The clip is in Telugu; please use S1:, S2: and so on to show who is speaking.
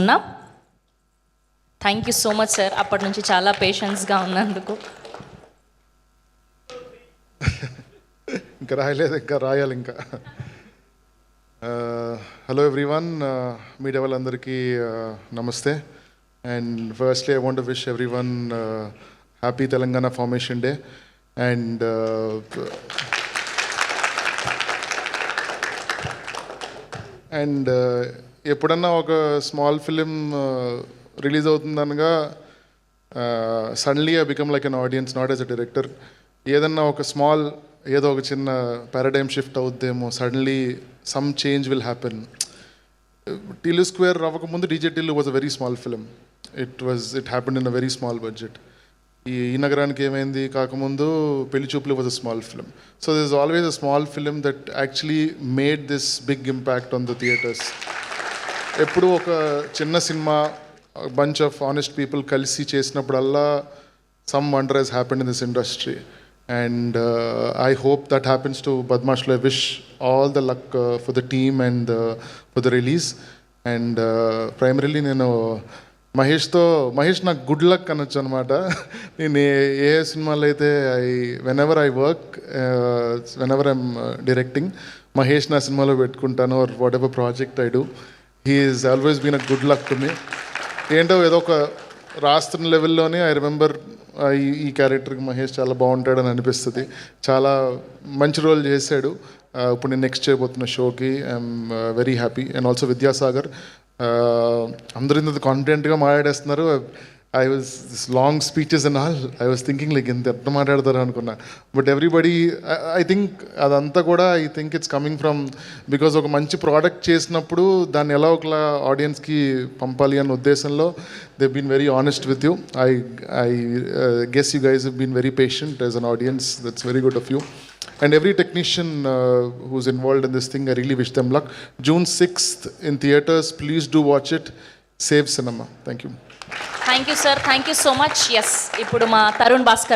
S1: ఉన్నా. Thank you so much sir, అప్పటి నుంచి చాలా పేషెన్స్గా ఉన్నందుకు.
S2: ఇంకా రాయలేదు, ఇంకా రాయాలి ఇంకా. హలో ఎవ్రీవన్, మీడియా వాళ్ళందరికీ నమస్తే. And firstly I want to wish everyone happy Telangana formation day. And ఎప్పుడన్నా ఒక స్మాల్ ఫిలిం రిలీజ్ అవుతుందనగా suddenly I become like an audience, not as a director. ఏదన్నా ఒక స్మాల్, ఏదో ఒక చిన్న పారాడైమ్ షిఫ్ట్ అవుద్దేమో, suddenly some change will happen. Tillu square అవ్వకముందు DJ Tillu was a very small film. It happened in a very small budget. Ee Nagaraniki Emaindi కాకముందు Pelli Choopulu was a small film. So this is always a small film that actually made this big impact on the theatres. ఎప్పుడు ఒక చిన్న సినిమా బంచ్ ఆఫ్ ఆనెస్ట్ పీపుల్ కలిసి చేసినప్పుడల్లా some wonder has happened in this industry. And I hope that happens to Badmaash. I wish all the luck for the team and for the release. And primarily నేను మహేష్ నాకు గుడ్ లక్ అనొచ్చు అనమాట. నేను ఏ సినిమాలో అయితే whenever I work, whenever I'm directing, Mahesh నా సినిమాలో పెట్టుకుంటాను. Or whatever project I do, he is always been a good luck to me. ఏంటో ఏదో ఒక రాస్తున్న లెవెల్లోనే ఐ రిమెంబర్ ఈ క్యారెక్టర్కి మహేష్ చాలా బాగుంటాడని అనిపిస్తుంది. చాలా మంచి రోల్ చేశాడు. ఇప్పుడు నేను నెక్స్ట్ చేయబోతున్న షోకి I'm very happy. And also Vidyasagar, అందరూ ఇంత కాన్ఫిడెంట్గా మాట్లాడేస్తున్నారు. I was this long speeches and all, I was thinking like ఎంత మాట్లాడతారు అనుకున్నా. బట్ ఎవ్రీబడి, ఐ థింక్ అదంతా కూడా I think it's coming from because ఒక మంచి ప్రోడక్ట్ చేసినప్పుడు దాన్ని ఎలా ఒకలా ఆడియన్స్కి పంపాలి అన్న ఉద్దేశంలో they been very honest with you. I guess you guys have been very patient as an audience. That's very good of you. And every technician who's involved in this thing, I really wish them luck. June 6th in theaters, please do watch it. Save cinema. Thank you.
S1: Thank you sir, thank you so much. Yes, ఇప్పుడు మా తరుణ్ భాస్కర్